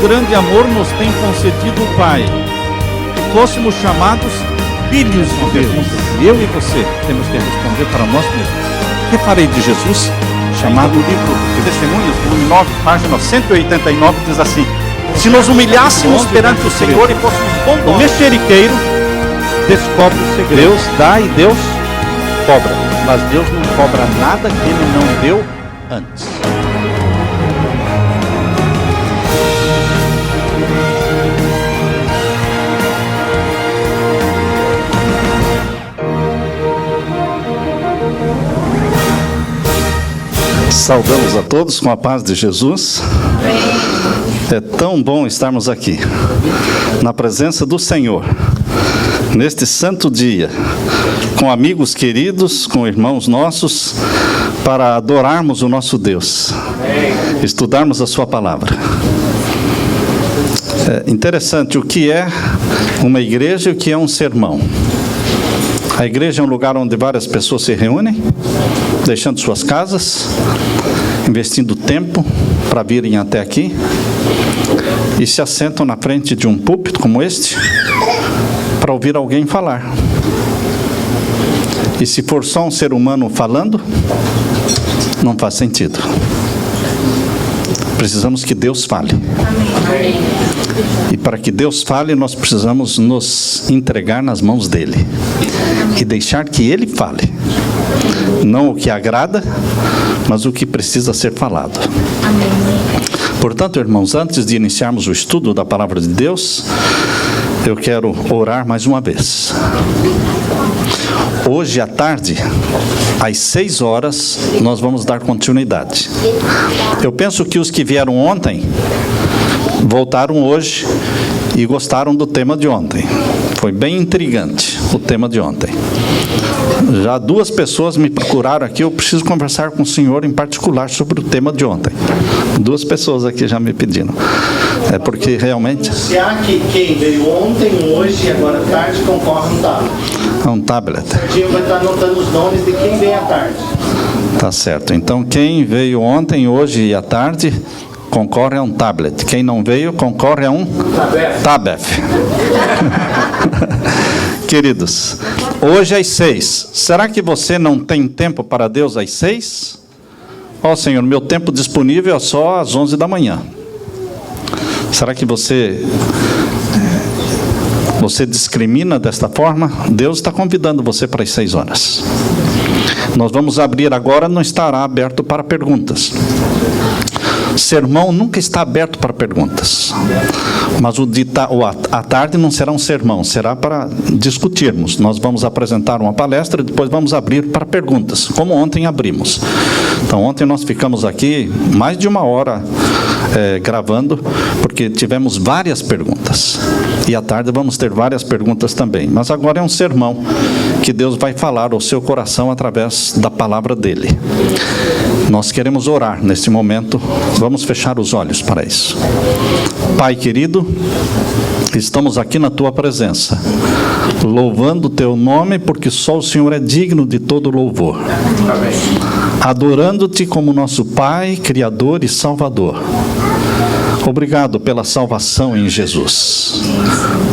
grande amor nos tem concedido o Pai, que fôssemos chamados filhos de Deus. Eu e você temos que responder para nós mesmos. O que farei de Jesus? Chamado o livro de Testemunhos, volume 9, página 189, diz assim: se nos humilhássemos perante o Senhor e fôssemos bondosos, o mexeriqueiro descobre o segredo. Deus dá e Deus cobra, mas Deus não cobra nada que Ele não deu antes. Saudamos a todos com a paz de Jesus. É tão bom estarmos aqui, na presença do Senhor, neste santo dia, com amigos queridos, com irmãos nossos, para adorarmos o nosso Deus, estudarmos a sua palavra. É interessante o que é uma igreja e o que é um sermão. A igreja é um lugar onde várias pessoas se reúnem, deixando suas casas, investindo tempo para virem até aqui e se assentam na frente de um púlpito como este para ouvir alguém falar. E se for só um ser humano falando, não faz sentido. Precisamos que Deus fale. E para que Deus fale, nós precisamos nos entregar nas mãos dEle e deixar que Ele fale. Não o que agrada, mas o que precisa ser falado. Portanto, irmãos, antes de iniciarmos o estudo da palavra de Deus, eu quero orar mais uma vez. Hoje à tarde, às 6 horas, nós vamos dar continuidade. Eu penso que os que vieram ontem, voltaram hoje e gostaram do tema de ontem. Foi bem intrigante o tema de ontem. Já 2 pessoas me procuraram aqui, eu preciso conversar com o senhor em particular sobre o tema de ontem. 2 pessoas aqui já me pediram. É porque realmente... Se há que quem veio ontem, hoje e agora à tarde concorre no tablet. É um tablet. O Serginho vai estar anotando os nomes de quem veio à tarde. Tá certo. Então quem veio ontem, hoje e à tarde, concorre a um tablet. Quem não veio, concorre a um tablet. Queridos, hoje às 6, será que você não tem tempo para Deus às 6? Ó Senhor, meu tempo disponível é só às 11 da manhã. Será que você discrimina desta forma? Deus está convidando você para as 6 horas. Nós vamos abrir agora, não estará aberto para perguntas. Sermão nunca está aberto para perguntas. Mas à tarde não será um sermão, será para discutirmos. Nós vamos apresentar uma palestra e depois vamos abrir para perguntas, como ontem abrimos. Então, ontem nós ficamos aqui mais de 1 hora gravando, porque tivemos várias perguntas. E à tarde vamos ter várias perguntas também. Mas agora é um sermão que Deus vai falar ao seu coração através da palavra dEle. Nós queremos orar neste momento. Vamos fechar os olhos para isso. Pai querido, estamos aqui na Tua presença, louvando o Teu nome, porque só o Senhor é digno de todo louvor. Amém. Adorando-Te como nosso Pai, Criador e Salvador. Obrigado pela salvação em Jesus.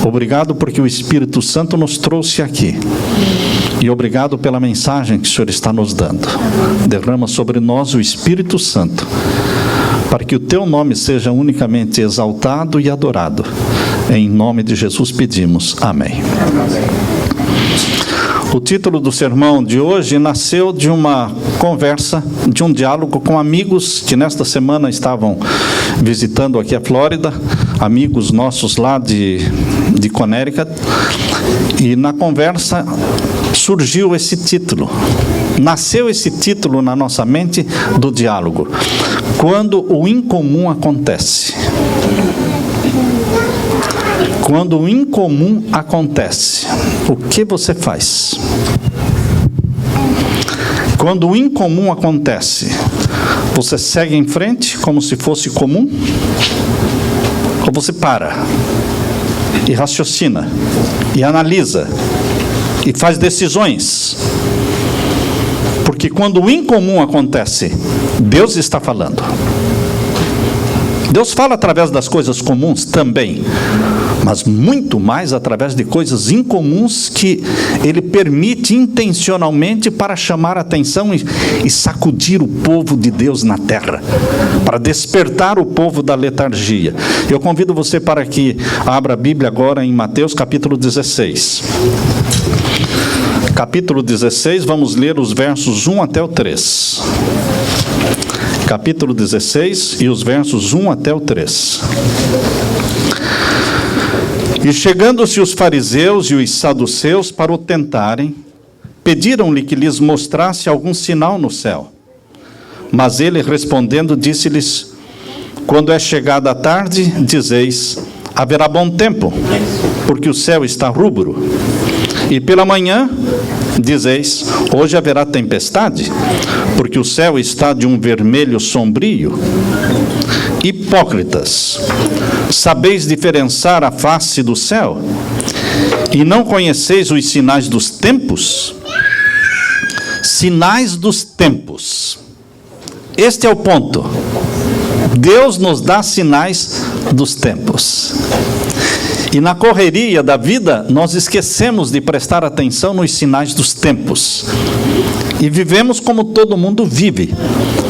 Obrigado porque o Espírito Santo nos trouxe aqui. E obrigado pela mensagem que o Senhor está nos dando. Derrama sobre nós o Espírito Santo, para que o Teu nome seja unicamente exaltado e adorado. Em nome de Jesus pedimos. Amém. O título do sermão de hoje nasceu de uma conversa, de um diálogo com amigos que nesta semana estavam visitando aqui a Flórida, amigos nossos lá de Connecticut, e na conversa surgiu esse título, nasceu esse título na nossa mente do diálogo: quando o incomum acontece. Quando o incomum acontece, o que você faz? Quando o incomum acontece, você segue em frente como se fosse comum? Ou você para e raciocina, e analisa, e faz decisões? Porque quando o incomum acontece, Deus está falando. Deus fala através das coisas comuns também, mas muito mais através de coisas incomuns que Ele permite intencionalmente para chamar a atenção e sacudir o povo de Deus na terra, para despertar o povo da letargia. Eu convido você para que abra a Bíblia agora em Mateus capítulo 16. Capítulo 16, vamos ler os versos 1 até o 3. Capítulo 16 e os versos 1 até o 3. E chegando-se os fariseus e os saduceus para o tentarem, pediram-lhe que lhes mostrasse algum sinal no céu. Mas ele, respondendo, disse-lhes: quando é chegada a tarde, dizeis, haverá bom tempo, porque o céu está rubro. E pela manhã, dizeis, hoje haverá tempestade, porque o céu está de um vermelho sombrio. Hipócritas, sabeis diferenciar a face do céu, e não conheceis os sinais dos tempos? Sinais dos tempos. Este é o ponto. Deus nos dá sinais dos tempos. E na correria da vida, nós esquecemos de prestar atenção nos sinais dos tempos. E vivemos como todo mundo vive,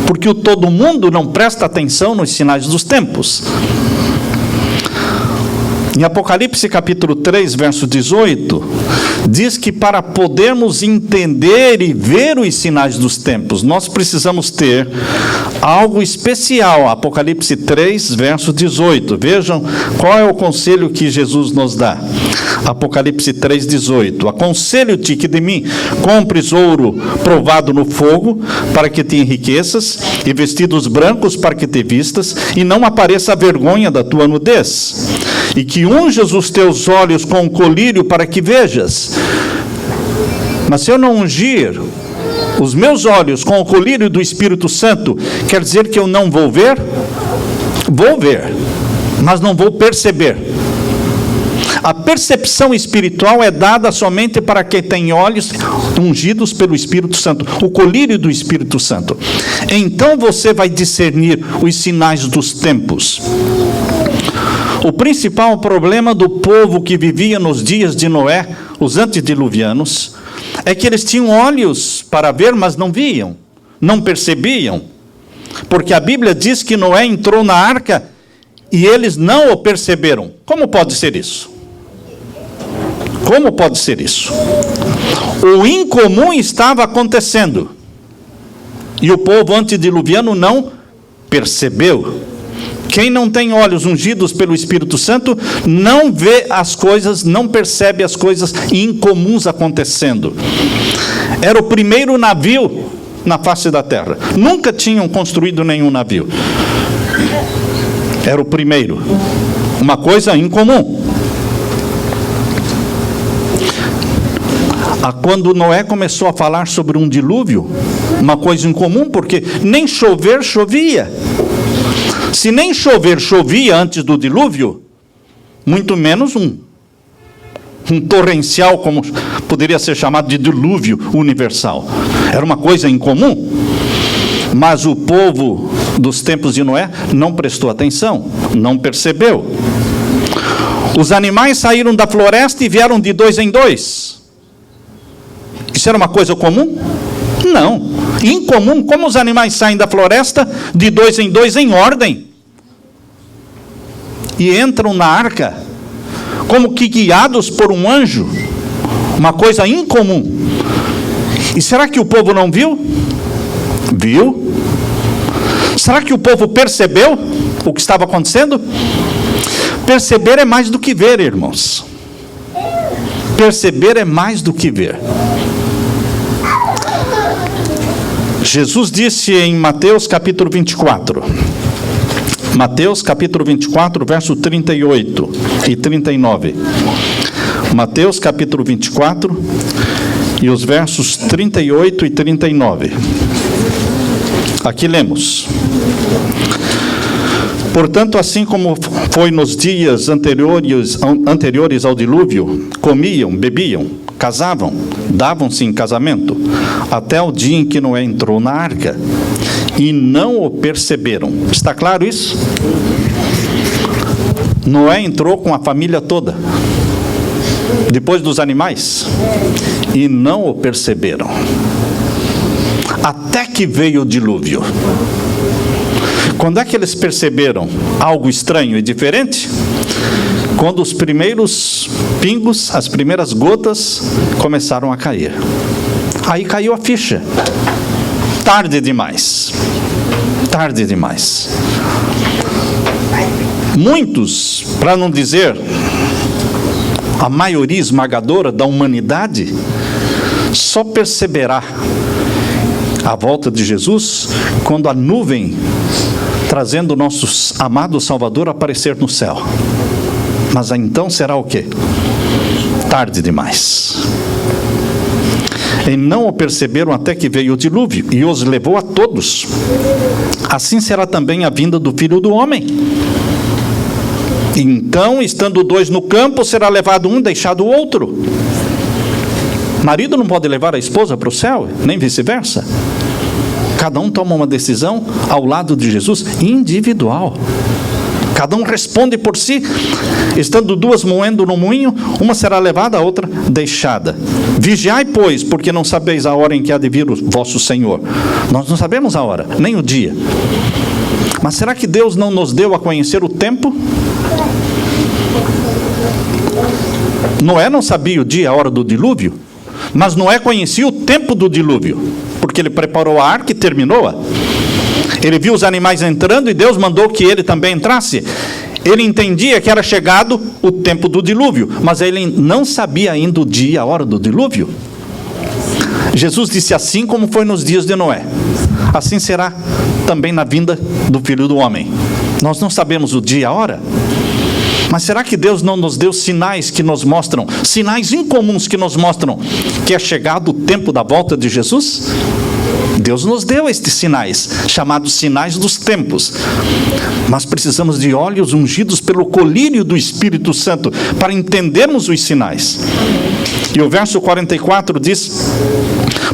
porque o todo mundo não presta atenção nos sinais dos tempos. Em Apocalipse capítulo 3, verso 18, diz que para podermos entender e ver os sinais dos tempos, nós precisamos ter algo especial. Apocalipse 3, verso 18. Vejam qual é o conselho que Jesus nos dá. Apocalipse 3, 18. Aconselho-te que de mim compres ouro provado no fogo, para que te enriqueças, e vestidos brancos para que te vistas, e não apareça a vergonha da tua nudez. E que unjas os teus olhos com colírio para que vejas. Mas se eu não ungir os meus olhos com o colírio do Espírito Santo, quer dizer que eu não vou ver? Vou ver, mas não vou perceber. A percepção espiritual é dada somente para quem tem olhos ungidos pelo Espírito Santo, o colírio do Espírito Santo. Então você vai discernir os sinais dos tempos. O principal problema do povo que vivia nos dias de Noé, os antediluvianos, é que eles tinham olhos para ver, mas não viam, não percebiam. Porque a Bíblia diz que Noé entrou na arca e eles não o perceberam. Como pode ser isso? Como pode ser isso? O incomum estava acontecendo e o povo antediluviano não percebeu. Quem não tem olhos ungidos pelo Espírito Santo não vê as coisas, não percebe as coisas incomuns acontecendo. Era o primeiro navio na face da terra. Nunca tinham construído nenhum navio. Era o primeiro. Uma coisa incomum. Quando Noé começou a falar sobre um dilúvio, uma coisa incomum, porque nem chover chovia. Se nem chover chovia antes do dilúvio, muito menos um torrencial, como poderia ser chamado de dilúvio universal. Era uma coisa incomum. Mas o povo dos tempos de Noé não prestou atenção, não percebeu. Os animais saíram da floresta e vieram de 2 em 2. Isso era uma coisa comum? Não. Incomum. Como os animais saem da floresta de 2 em 2 em ordem e entram na arca como que guiados por um anjo? Uma coisa incomum. E será que o povo não viu? Viu? Será que o povo percebeu o que estava acontecendo? Perceber é mais do que ver, irmãos. Perceber é mais do que ver. Jesus disse em Mateus capítulo 24, Mateus capítulo 24, verso 38 e 39. Mateus capítulo 24 e os versos 38 e 39. Aqui lemos: portanto, assim como foi nos dias anteriores ao dilúvio, comiam, bebiam, casavam, davam-se em casamento, até o dia em que Noé entrou na arca, e não o perceberam. Está claro isso? Noé entrou com a família toda, depois dos animais, e não o perceberam, até que veio o dilúvio. Quando é que eles perceberam algo estranho e diferente? Quando os primeiros pingos, as primeiras gotas começaram a cair. Aí caiu a ficha. Tarde demais. Tarde demais. Muitos, para não dizer a maioria esmagadora da humanidade, só perceberá a volta de Jesus quando a nuvem trazendo o nosso amado Salvador aparecer no céu. Mas então será o quê? Tarde demais. E não o perceberam até que veio o dilúvio e os levou a todos. Assim será também a vinda do Filho do Homem. Então, estando dois no campo, será levado um e deixado o outro. Marido não pode levar a esposa para o céu, nem vice-versa. Cada um toma uma decisão ao lado de Jesus, individual. Cada um responde por si. Estando duas moendo no moinho, uma será levada, a outra deixada. Vigiai, pois, porque não sabeis a hora em que há de vir o vosso Senhor. Nós não sabemos a hora, nem o dia. Mas será que Deus não nos deu a conhecer o tempo? Noé não sabia o dia, a hora do dilúvio, mas Noé conhecia o tempo do dilúvio, porque ele preparou a arca e terminou-a. Ele viu os animais entrando e Deus mandou que ele também entrasse. Ele entendia que era chegado o tempo do dilúvio, mas ele não sabia ainda o dia, a hora do dilúvio. Jesus disse: assim como foi nos dias de Noé, assim será também na vinda do Filho do Homem. Nós não sabemos o dia, a hora. Mas será que Deus não nos deu sinais que nos mostram, sinais incomuns que nos mostram que é chegado o tempo da volta de Jesus? Deus nos deu estes sinais, chamados sinais dos tempos. Mas precisamos de olhos ungidos pelo colírio do Espírito Santo para entendermos os sinais. E o verso 44 diz: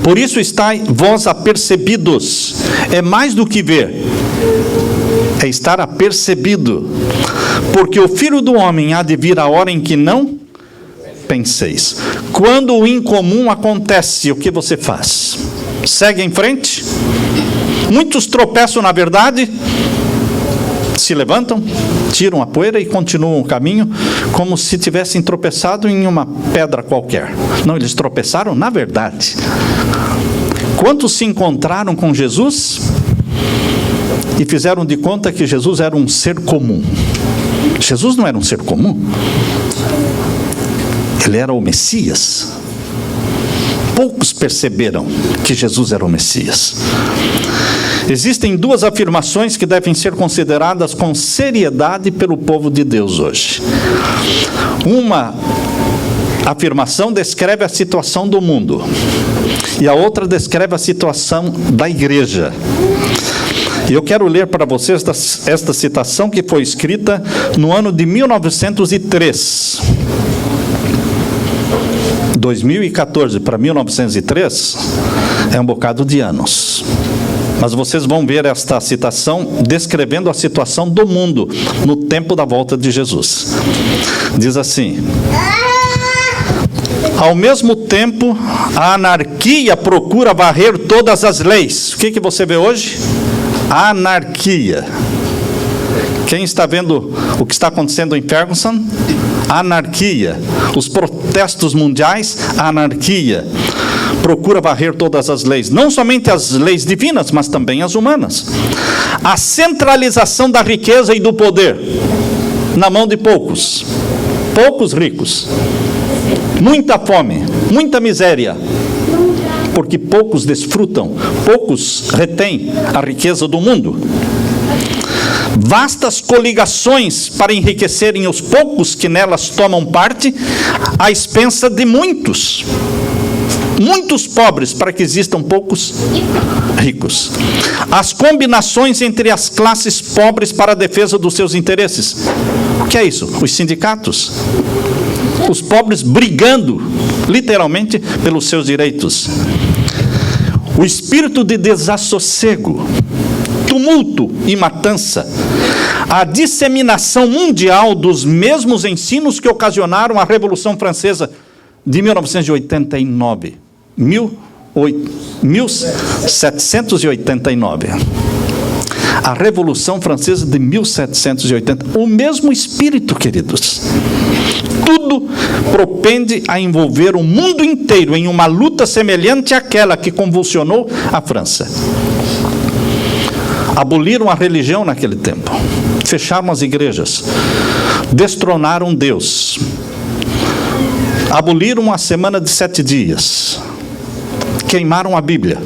por isso estai vós apercebidos. É mais do que ver, é estar apercebido, porque o Filho do Homem há de vir a hora em que não penseis. Quando o incomum acontece, o que você faz? Segue em frente? Muitos tropeçam na verdade, se levantam, tiram a poeira e continuam o caminho, como se tivessem tropeçado em uma pedra qualquer. Não, eles tropeçaram na verdade. Quantos se encontraram com Jesus e fizeram de conta que Jesus era um ser comum? Jesus não era um ser comum. Ele era o Messias. Poucos perceberam que Jesus era o Messias. Existem duas afirmações que devem ser consideradas com seriedade pelo povo de Deus hoje. Uma afirmação descreve a situação do mundo, e a outra descreve a situação da igreja. E eu quero ler para vocês esta citação que foi escrita no ano de 1903. 2014 para 1903 é um bocado de anos. Mas vocês vão ver esta citação descrevendo a situação do mundo no tempo da volta de Jesus. Diz assim: ao mesmo tempo, a anarquia procura varrer todas as leis. O que você vê hoje? Anarquia. Quem está vendo o que está acontecendo em Ferguson? Anarquia. Os protestos mundiais, anarquia. Procura varrer todas as leis, não somente as leis divinas, mas também as humanas. A centralização da riqueza e do poder na mão de poucos, poucos ricos. Muita fome, muita miséria, porque poucos desfrutam, poucos retêm a riqueza do mundo. Vastas coligações para enriquecerem os poucos que nelas tomam parte, à expensa de muitos. Muitos pobres para que existam poucos ricos. As combinações entre as classes pobres para a defesa dos seus interesses. O que é isso? Os sindicatos. Os pobres brigando, literalmente, pelos seus direitos. O espírito de desassossego, tumulto e matança. a disseminação mundial dos mesmos ensinos que ocasionaram a Revolução Francesa de 1789. A Revolução Francesa de 1780. O mesmo espírito, queridos. Tudo propende a envolver o mundo inteiro em uma luta semelhante àquela que convulsionou a França. Aboliram a religião naquele tempo, fecharam as igrejas, destronaram Deus, aboliram a semana de 7 dias, queimaram a Bíblia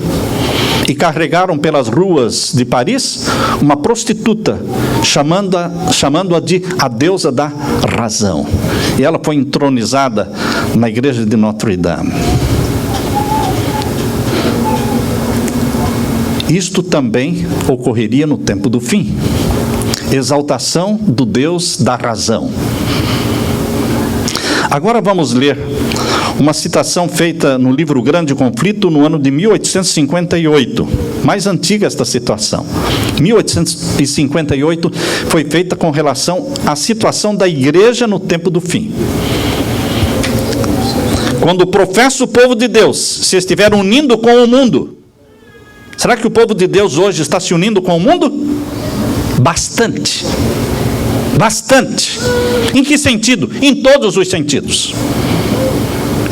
e carregaram pelas ruas de Paris uma prostituta, chamando-a de a deusa da razão. E ela foi entronizada na igreja de Notre Dame. Isto também ocorreria no tempo do fim. Exaltação do Deus da razão. Agora vamos ler uma citação feita no livro Grande Conflito, no ano de 1858. Mais antiga esta situação. 1858 foi feita com relação à situação da igreja no tempo do fim. Quando professa o povo de Deus se estiver unindo com o mundo. Será que o povo de Deus hoje está se unindo com o mundo? Bastante. Bastante. Em que sentido? Em todos os sentidos.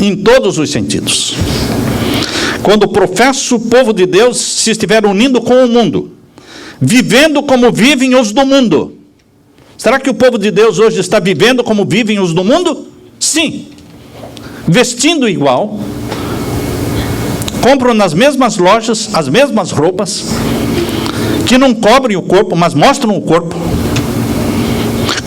Em todos os sentidos. Quando professa o povo de Deus se estiver unindo com o mundo, vivendo como vivem os do mundo. Será que o povo de Deus hoje está vivendo como vivem os do mundo? Sim. Vestindo igual, compram nas mesmas lojas as mesmas roupas, que não cobrem o corpo, mas mostram o corpo.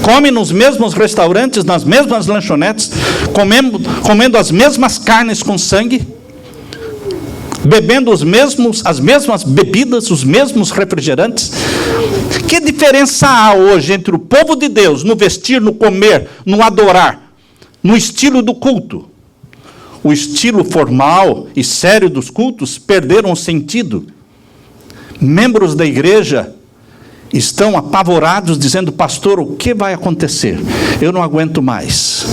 Comem nos mesmos restaurantes, nas mesmas lanchonetes, comendo as mesmas carnes com sangue, bebendo as mesmas bebidas, os mesmos refrigerantes. Que diferença há hoje entre o povo de Deus no vestir, no comer, no adorar, no estilo do culto? O estilo formal e sério dos cultos perderam o sentido. Membros da igreja estão apavorados, dizendo: pastor, o que vai acontecer? Eu não aguento mais.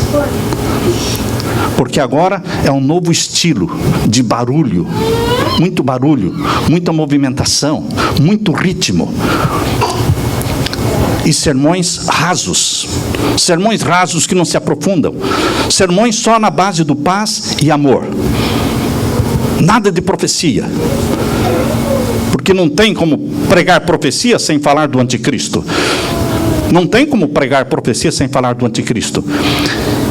Porque agora é um novo estilo de barulho, muita movimentação, muito ritmo. E sermões rasos que não se aprofundam, sermões só na base do paz e amor, nada de profecia, porque não tem como pregar profecia sem falar do anticristo, não tem como pregar profecia sem falar do anticristo,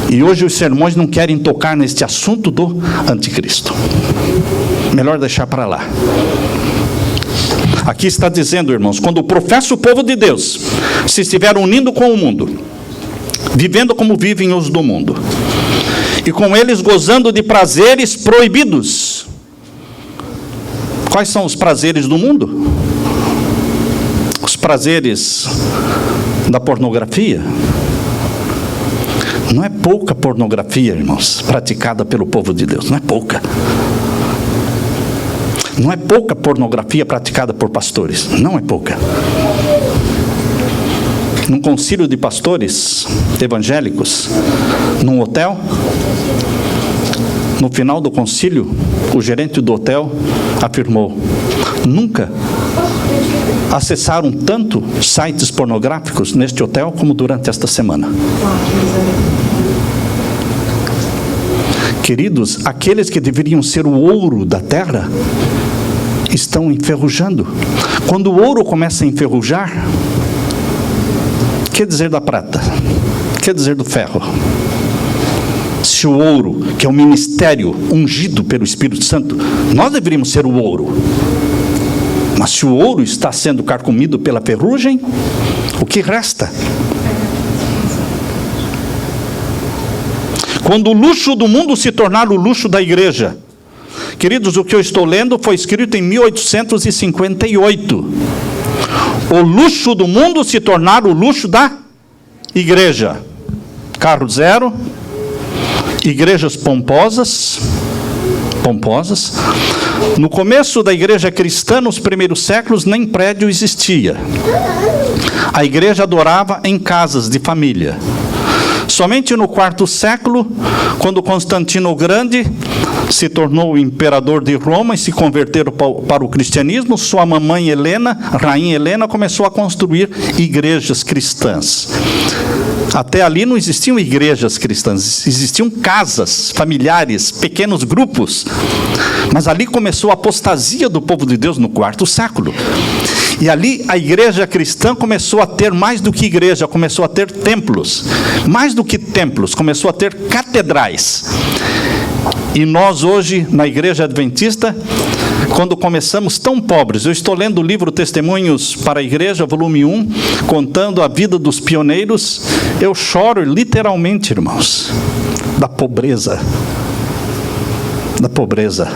e hoje os sermões não querem tocar neste assunto do anticristo, melhor deixar para lá. Aqui está dizendo, irmãos, quando professa o povo de Deus se estiver unindo com o mundo, vivendo como vivem os do mundo, e com eles gozando de prazeres proibidos. Quais são os prazeres do mundo? Os prazeres da pornografia. Não é pouca pornografia, irmãos, praticada pelo povo de Deus, não é pouca. Não é pouca pornografia praticada por pastores, não é pouca. Num concílio de pastores evangélicos, num hotel, no final do concílio, o gerente do hotel afirmou: nunca acessaram tanto sites pornográficos neste hotel como durante esta semana. Queridos, aqueles que deveriam ser o ouro da terra estão enferrujando. Quando o ouro começa a enferrujar, que dizer da prata? Que dizer do ferro? Se o ouro, que é o ministério ungido pelo Espírito Santo, nós deveríamos ser o ouro. Mas se o ouro está sendo carcomido pela ferrugem, o que resta? Quando o luxo do mundo se tornar o luxo da igreja. Queridos, o que eu estou lendo foi escrito em 1858. O luxo do mundo se tornar o luxo da igreja. Carro zero, igrejas pomposas. No começo da igreja cristã, nos primeiros séculos, nem prédio existia. A igreja adorava em casas de família. Somente no quarto século, quando Constantino o Grande se tornou o imperador de Roma e se converteu para o cristianismo, sua mamãe Helena, rainha Helena, começou a construir igrejas cristãs. Até ali não existiam igrejas cristãs, existiam casas familiares, pequenos grupos. Mas ali começou a apostasia do povo de Deus no quarto século. E ali a igreja cristã começou a ter mais do que igreja, começou a ter templos. Mais do que templos, começou a ter catedrais. E nós hoje, na igreja adventista, quando começamos tão pobres, eu estou lendo o livro Testemunhos para a Igreja, volume 1, contando a vida dos pioneiros, eu choro literalmente, irmãos, da pobreza. Da pobreza.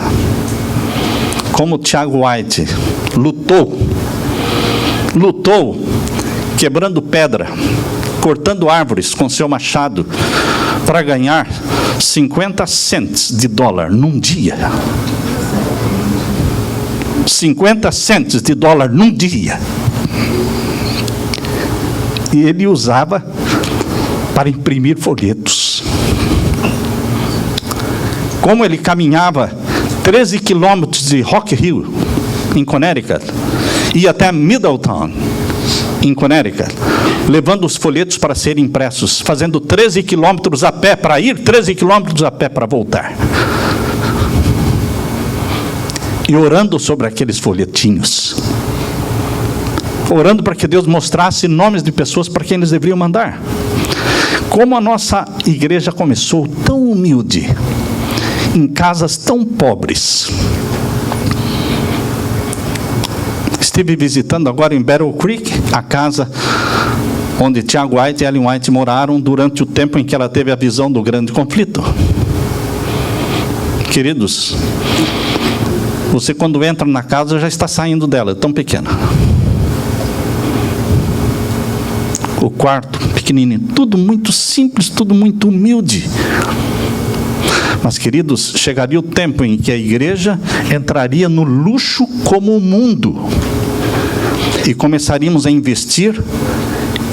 Como Tiago White lutou, quebrando pedra, cortando árvores com seu machado, para ganhar 50 cents de dólar num dia. 50 cents de dólar num dia. E ele usava para imprimir folhetos. Como ele caminhava 13 quilômetros de Rock Hill, em Connecticut, ia até Middletown, em Connecticut, levando os folhetos para serem impressos, fazendo 13 quilômetros a pé para ir, 13 quilômetros a pé para voltar. E orando sobre aqueles folhetinhos. Orando para que Deus mostrasse nomes de pessoas para quem eles deveriam mandar. Como a nossa igreja começou tão humilde, em casas tão pobres. Estive visitando agora em Battle Creek, a casa onde Tiago White e Ellen White moraram durante o tempo em que ela teve a visão do grande conflito. Queridos, você quando entra na casa já está saindo dela, é tão pequena. O quarto pequenininho, tudo muito simples, tudo muito humilde. Mas, queridos, chegaria o tempo em que a igreja entraria no luxo como o mundo. E começaríamos a investir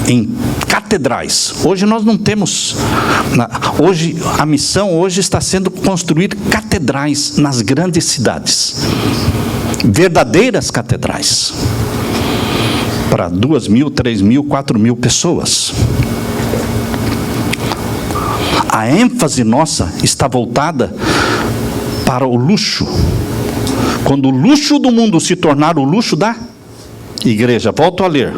em catedrais. Hoje nós não temos. Hoje a missão hoje está sendo construir catedrais nas grandes cidades. Verdadeiras catedrais. Para 2.000, 3.000, 4.000 pessoas. A ênfase nossa está voltada para o luxo. Quando o luxo do mundo se tornar o luxo da igreja, volto a ler.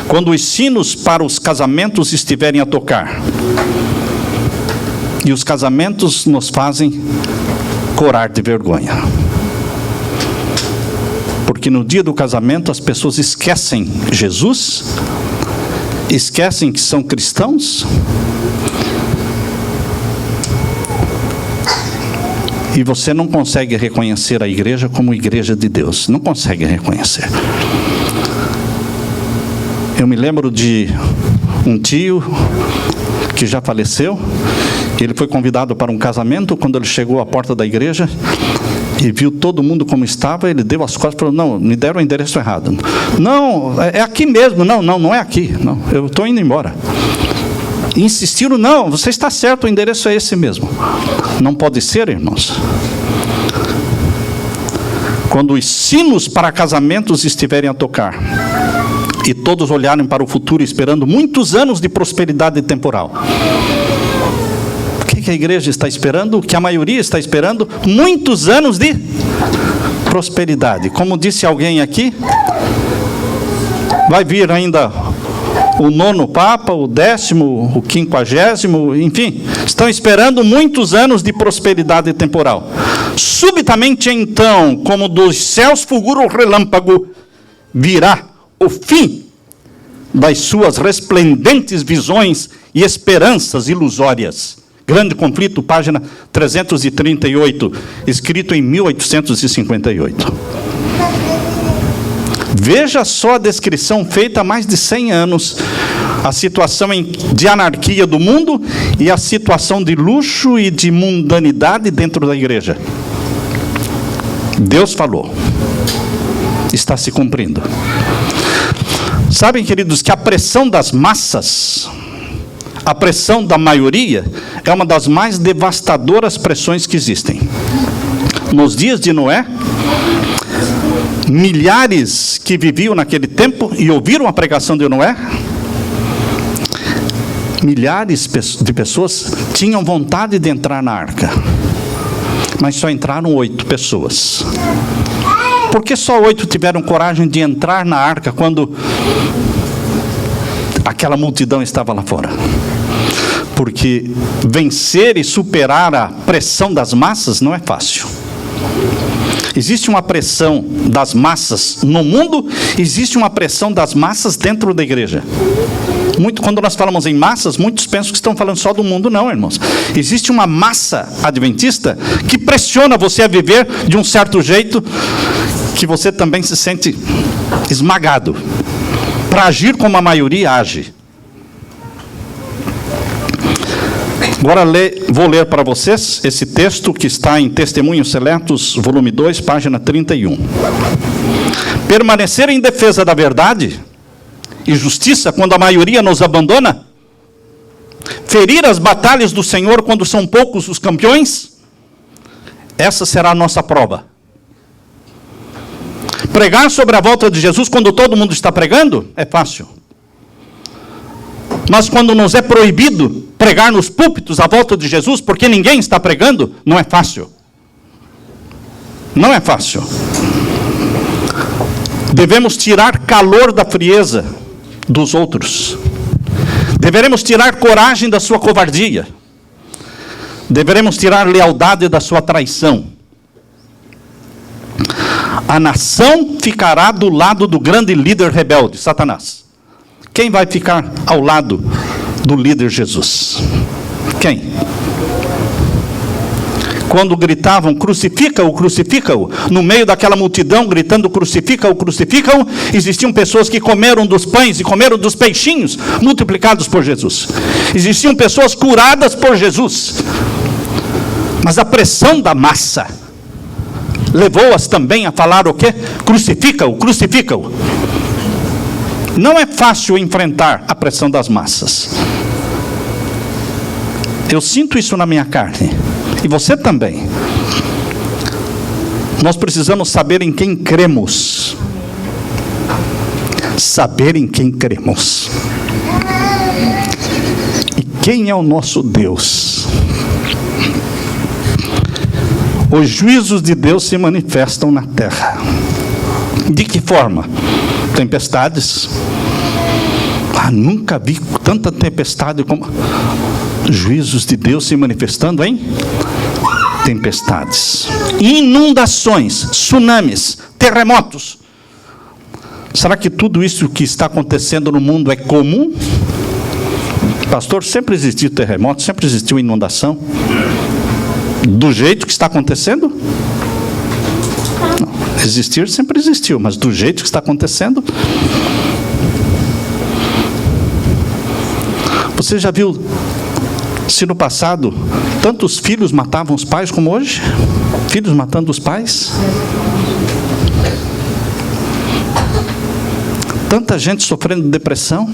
Quando os sinos para os casamentos estiverem a tocar, e os casamentos nos fazem corar de vergonha. Porque no dia do casamento as pessoas esquecem Jesus, esquecem que são cristãos, e você não consegue reconhecer a igreja como igreja de Deus. Não consegue reconhecer. Eu me lembro de um tio que já faleceu. Ele foi convidado para um casamento. Quando ele chegou à porta da igreja e viu todo mundo como estava, ele deu as costas e falou: não, me deram o endereço errado. Não, é aqui mesmo. Não é aqui. Não, eu estou indo embora. Insistiram: não, você está certo, o endereço é esse mesmo. Não pode ser, irmãos. Quando os sinos para casamentos estiverem a tocar, e todos olharem para o futuro esperando muitos anos de prosperidade temporal. O que a igreja está esperando? O que a maioria está esperando? Muitos anos de prosperidade. Como disse alguém aqui, vai vir ainda o 9º Papa, o 10º, o 50º, enfim, estão esperando muitos anos de prosperidade temporal. Subitamente então, como dos céus fulgura o relâmpago, virá o fim das suas resplendentes visões e esperanças ilusórias. Grande Conflito, página 338, escrito em 1858. Veja só a descrição feita há mais de 100 anos, a situação de anarquia do mundo e a situação de luxo e de mundanidade dentro da igreja. Deus falou. Está se cumprindo. Sabem, queridos, que a pressão das massas, a pressão da maioria, é uma das mais devastadoras pressões que existem. Nos dias de Noé, milhares que viviam naquele tempo e ouviram a pregação de Noé, milhares de pessoas tinham vontade de entrar na arca, mas só entraram 8 pessoas. Por que só 8 tiveram coragem de entrar na arca quando aquela multidão estava lá fora? Porque vencer e superar a pressão das massas não é fácil. Existe uma pressão das massas no mundo, existe uma pressão das massas dentro da igreja. Quando nós falamos em massas, muitos pensam que estão falando só do mundo. Não, irmãos. Existe uma massa adventista que pressiona você a viver de um certo jeito, que você também se sente esmagado, para agir como a maioria age. Agora vou ler para vocês esse texto que está em Testemunhos Seletos, volume 2, página 31. Permanecer em defesa da verdade e justiça quando a maioria nos abandona? Ferir as batalhas do Senhor quando são poucos os campeões? Essa será a nossa prova. Pregar sobre a volta de Jesus quando todo mundo está pregando? É fácil. Mas quando nos é proibido pregar nos púlpitos a volta de Jesus, porque ninguém está pregando, não é fácil. Não é fácil. Devemos tirar calor da frieza dos outros. Deveremos tirar coragem da sua covardia. Deveremos tirar lealdade da sua traição. A nação ficará do lado do grande líder rebelde, Satanás. Quem vai ficar ao lado do líder Jesus? Quem? Quando gritavam, crucifica-o, crucifica-o, no meio daquela multidão gritando, crucifica-o, crucifica-o, existiam pessoas que comeram dos pães e comeram dos peixinhos multiplicados por Jesus. Existiam pessoas curadas por Jesus. Mas a pressão da massa levou-as também a falar o quê? Crucifica-o, crucifica-o. Não é fácil enfrentar a pressão das massas. Eu sinto isso na minha carne. E você também. Nós precisamos saber em quem cremos. Saber em quem cremos. E quem é o nosso Deus? Os juízos de Deus se manifestam na terra. De que forma? Tempestades. Nunca vi tanta tempestade como juízos de Deus se manifestando em tempestades, inundações, tsunamis, terremotos. Será que tudo isso que está acontecendo no mundo é comum? Pastor, sempre existiu terremoto, sempre existiu inundação. Do jeito que está acontecendo? Não. Existir sempre existiu, mas do jeito que está acontecendo? Você já viu se no passado tantos filhos matavam os pais como hoje? Filhos matando os pais? Tanta gente sofrendo depressão,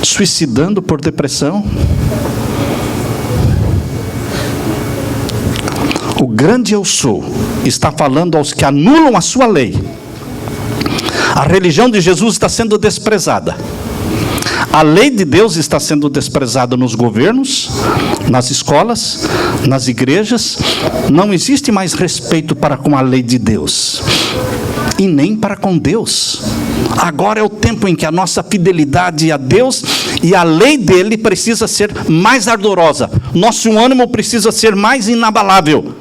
suicidando por depressão. O grande eu sou está falando aos que anulam a sua lei. A religião de Jesus está sendo desprezada. A lei de Deus está sendo desprezada nos governos, nas escolas, nas igrejas. Não existe mais respeito para com a lei de Deus. E nem para com Deus. Agora é o tempo em que a nossa fidelidade a Deus e a lei dele precisa ser mais ardorosa. Nosso ânimo precisa ser mais inabalável.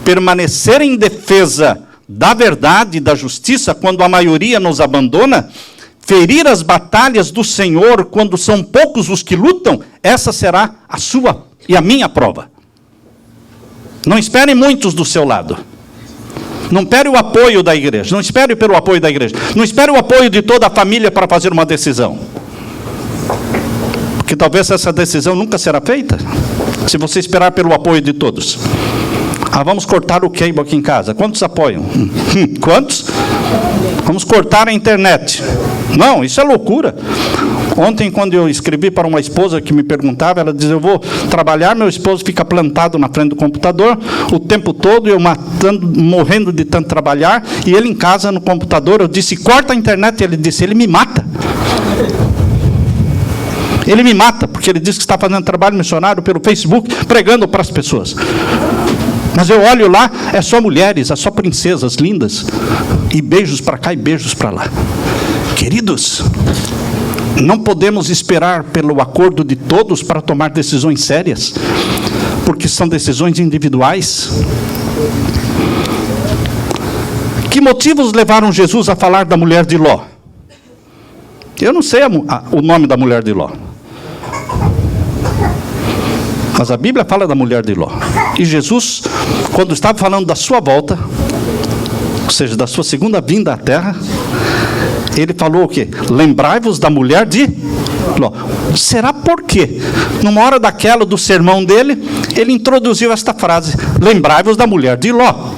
Permanecer em defesa da verdade e da justiça quando a maioria nos abandona, ferir as batalhas do Senhor quando são poucos os que lutam, essa será a sua e a minha prova. Não espere muitos do seu lado. Não espere o apoio da igreja. Não espere pelo apoio da igreja. Não espere o apoio de toda a família para fazer uma decisão. Porque talvez essa decisão nunca será feita se você esperar pelo apoio de todos. Vamos cortar o cable aqui em casa. Quantos apoiam? Quantos? Vamos cortar a internet. Não, isso é loucura. Ontem, quando eu escrevi para uma esposa que me perguntava, ela dizia: eu vou trabalhar, meu esposo fica plantado na frente do computador o tempo todo, eu morrendo de tanto trabalhar, e ele em casa no computador. Eu disse: corta a internet. Ele disse: ele me mata. Ele me mata, porque ele diz que está fazendo trabalho missionário pelo Facebook, pregando para as pessoas. Mas eu olho lá, é só mulheres, é só princesas lindas, e beijos para cá e beijos para lá. Queridos, não podemos esperar pelo acordo de todos para tomar decisões sérias, porque são decisões individuais. Que motivos levaram Jesus a falar da mulher de Ló? Eu não sei o nome da mulher de Ló, mas a Bíblia fala da mulher de Ló. E Jesus, quando estava falando da sua volta, ou seja, da sua segunda vinda à terra, ele falou o quê? Lembrai-vos da mulher de Ló. Será por quê? Numa hora daquela do sermão dele, ele introduziu esta frase: lembrai-vos da mulher de Ló.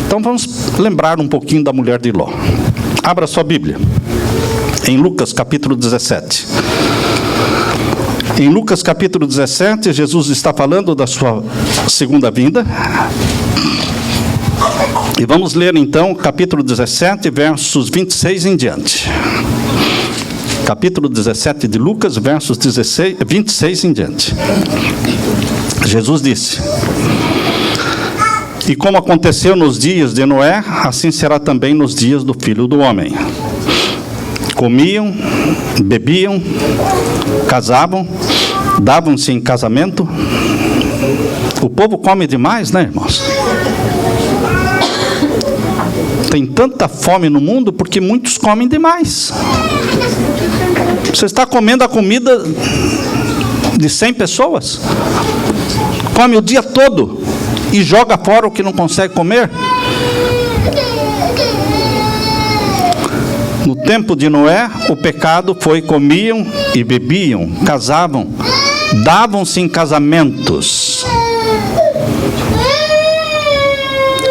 Então vamos lembrar um pouquinho da mulher de Ló. Abra sua Bíblia em Lucas capítulo 17. Em Lucas capítulo 17, Jesus está falando da sua segunda vinda. E vamos ler então capítulo 17, versos 26 em diante. Capítulo 17 de Lucas, versos 26 em diante. Jesus disse: e como aconteceu nos dias de Noé, assim será também nos dias do Filho do Homem. Comiam, bebiam, casavam, davam-se em casamento. O povo come demais, né, irmãos? Tem tanta fome no mundo porque muitos comem demais. Você está comendo a comida de 100 pessoas? Come o dia todo e joga fora o que não consegue comer? No tempo de Noé, o pecado foi: comiam e bebiam, casavam, davam-se em casamentos.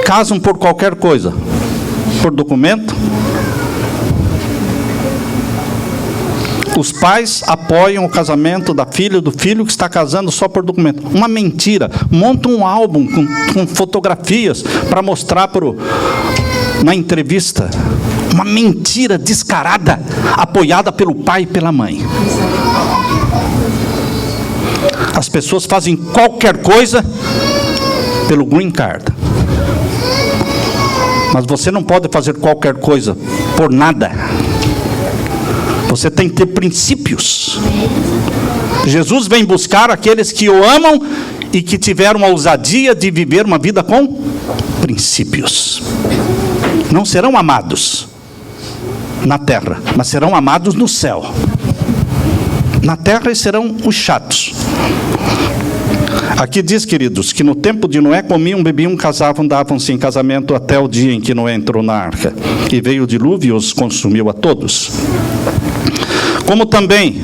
Casam por qualquer coisa, por documento. Os pais apoiam o casamento da filha, do filho que está casando só por documento. Uma mentira. Montam um álbum com fotografias para mostrar na entrevista. Uma mentira descarada, apoiada pelo pai e pela mãe. As pessoas fazem qualquer coisa pelo green card. Mas você não pode fazer qualquer coisa por nada. Você tem que ter princípios. Jesus vem buscar aqueles que o amam e que tiveram a ousadia de viver uma vida com princípios. Não serão amados na terra, mas serão amados no céu. Na terra eles serão os chatos. Aqui diz, queridos, que no tempo de Noé comiam, bebiam, casavam, davam-se em casamento até o dia em que Noé entrou na arca. E veio o dilúvio e os consumiu a todos. Como também,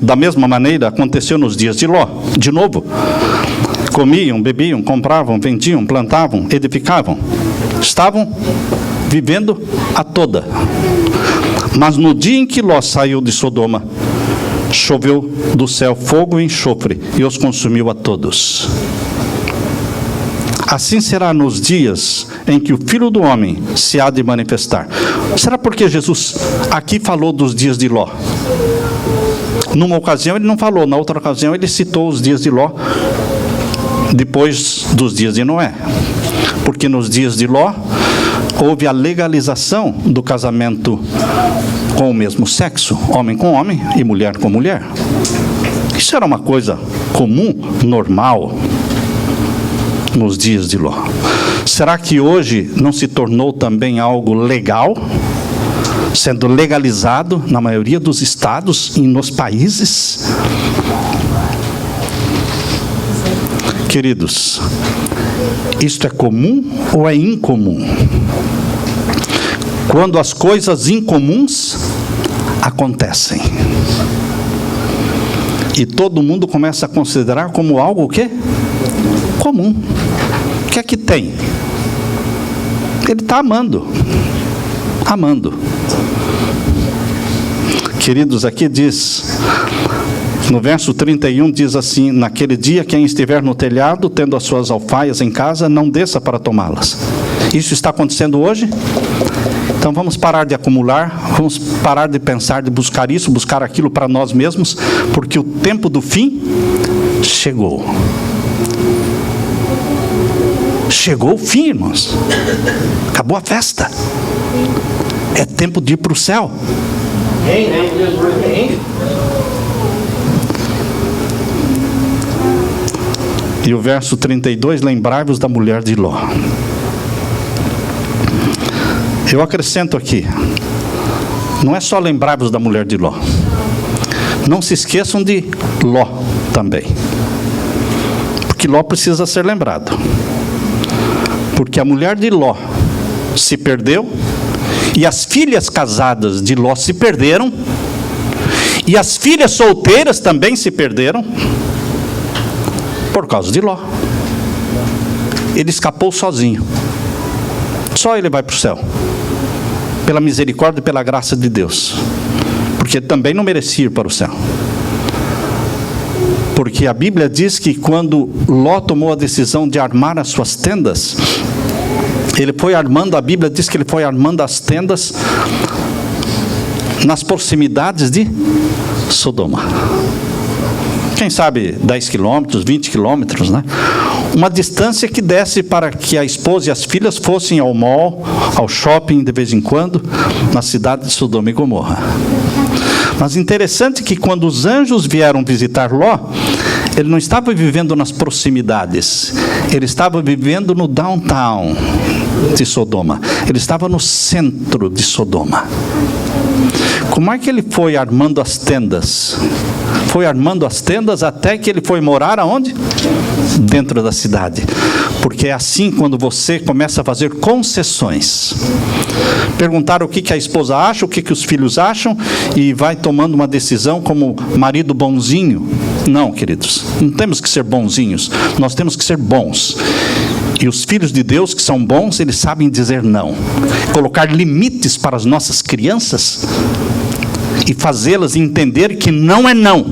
da mesma maneira, aconteceu nos dias de Ló. De novo, comiam, bebiam, compravam, vendiam, plantavam, edificavam. Estavam vivendo a toda. Mas no dia em que Ló saiu de Sodoma, choveu do céu fogo e enxofre e os consumiu a todos. Assim será nos dias em que o Filho do Homem se há de manifestar. Será porque Jesus aqui falou dos dias de Ló? Numa ocasião ele não falou, na outra ocasião ele citou os dias de Ló depois dos dias de Noé. Porque nos dias de Ló houve a legalização do casamento com o mesmo sexo, homem com homem e mulher com mulher. Isso era uma coisa comum, normal, nos dias de Ló. Será que hoje não se tornou também algo legal, sendo legalizado na maioria dos estados e nos países? Queridos, isto é comum ou é incomum? Quando as coisas incomuns acontecem. E todo mundo começa a considerar como algo o quê? Comum. O que é que tem? Ele está amando. Amando. Queridos, aqui diz, no verso 31, diz assim: naquele dia, quem estiver no telhado, tendo as suas alfaias em casa, não desça para tomá-las. Isso está acontecendo hoje? Então vamos parar de acumular, vamos parar de pensar, de buscar isso, buscar aquilo para nós mesmos, porque o tempo do fim chegou. Chegou o fim, irmãos. Acabou a festa. É tempo de ir para o céu. E o verso 32, lembrai-vos da mulher de Ló. Eu acrescento aqui, não é só lembrar-vos da mulher de Ló. Não se esqueçam de Ló também. Porque Ló precisa ser lembrado. Porque a mulher de Ló se perdeu, e as filhas casadas de Ló se perderam, e as filhas solteiras também se perderam, por causa de Ló. Ele escapou sozinho. Só ele vai para o céu. Pela misericórdia e pela graça de Deus. Porque também não merecia ir para o céu. Porque a Bíblia diz que quando Ló tomou a decisão de armar as suas tendas, ele foi armando, a Bíblia diz que ele foi armando as tendas nas proximidades de Sodoma. Quem sabe 10 quilômetros, 20 quilômetros, né? Uma distância que desse para que a esposa e as filhas fossem ao mall, ao shopping de vez em quando, na cidade de Sodoma e Gomorra. Mas interessante que quando os anjos vieram visitar Ló, ele não estava vivendo nas proximidades, ele estava vivendo no downtown de Sodoma, ele estava no centro de Sodoma. Como é que ele foi armando as tendas? Foi armando as tendas até que ele foi morar aonde? Dentro da cidade. Porque é assim quando você começa a fazer concessões. Perguntar o que a esposa acha, o que os filhos acham, e vai tomando uma decisão como marido bonzinho. Não, queridos, não temos que ser bonzinhos, nós temos que ser bons. E os filhos de Deus que são bons, eles sabem dizer não. Colocar limites para as nossas crianças e fazê-las entender que não é não.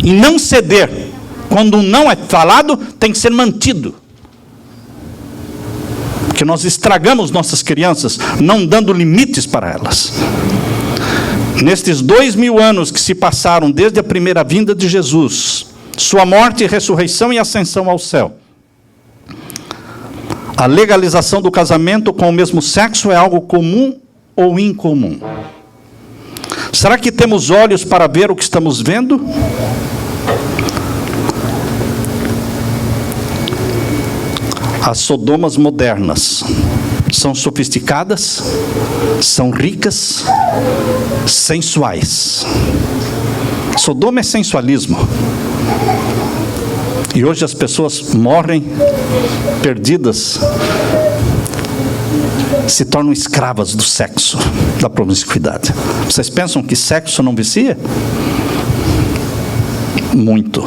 E não ceder. Quando um não é falado, tem que ser mantido. Porque nós estragamos nossas crianças, não dando limites para elas. Nestes 2000 anos que se passaram desde a primeira vinda de Jesus, sua morte, ressurreição e ascensão ao céu, a legalização do casamento com o mesmo sexo é algo comum ou incomum? Será que temos olhos para ver o que estamos vendo? As Sodomas modernas são sofisticadas, são ricas, sensuais. Sodoma é sensualismo. E hoje as pessoas morrem perdidas, se tornam escravas do sexo, da promiscuidade. Vocês pensam que sexo não vicia? Muito.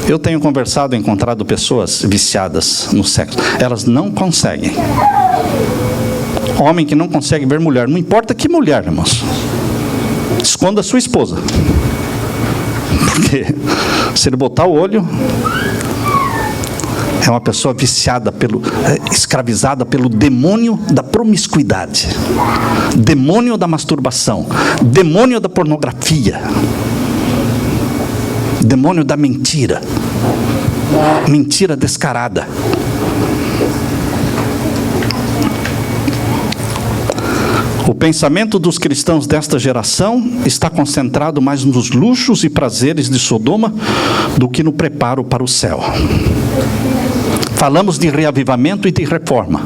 Eu tenho conversado e encontrado pessoas viciadas no sexo. Elas não conseguem. Homem que não consegue ver mulher, não importa que mulher, irmãos. Esconda a sua esposa. Porque se ele botar o olho, é uma pessoa viciada, escravizada pelo demônio da promiscuidade, demônio da masturbação, demônio da pornografia, demônio da mentira, mentira descarada. O pensamento dos cristãos desta geração está concentrado mais nos luxos e prazeres de Sodoma do que no preparo para o céu. Falamos de reavivamento e de reforma.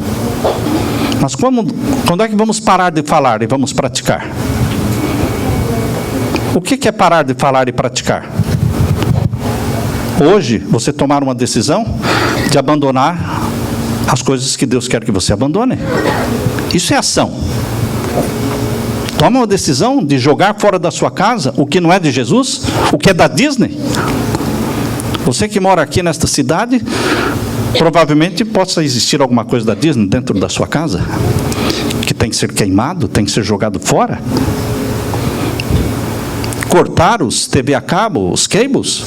Mas quando é que vamos parar de falar e vamos praticar? O que é parar de falar e praticar? Hoje, você tomar uma decisão de abandonar as coisas que Deus quer que você abandone. Isso é ação. Toma uma decisão de jogar fora da sua casa o que não é de Jesus, o que é da Disney. Você que mora aqui nesta cidade, Provavelmente possa existir alguma coisa da Disney dentro da sua casa, que tem que ser queimado, tem que ser jogado fora. Cortar os TV a cabo, os cables.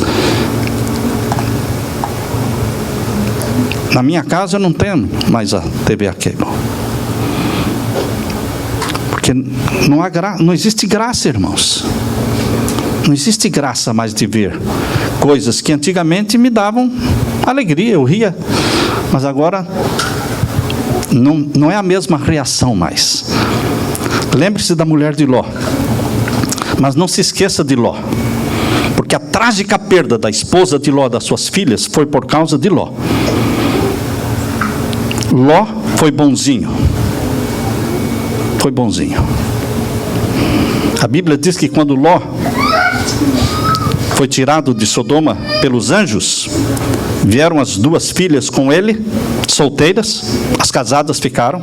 Na minha casa eu não tenho mais a TV a cabo. Porque não existe graça, irmãos. Não existe graça mais de ver coisas que antigamente me davam alegria, eu ria. Mas agora não é a mesma reação mais. Lembre-se da mulher de Ló. Mas não se esqueça de Ló. Porque a trágica perda da esposa de Ló, das suas filhas, foi por causa de Ló. Ló foi bonzinho. Foi bonzinho. A Bíblia diz que quando Ló foi tirado de Sodoma pelos anjos, vieram as duas filhas com ele, solteiras, as casadas ficaram.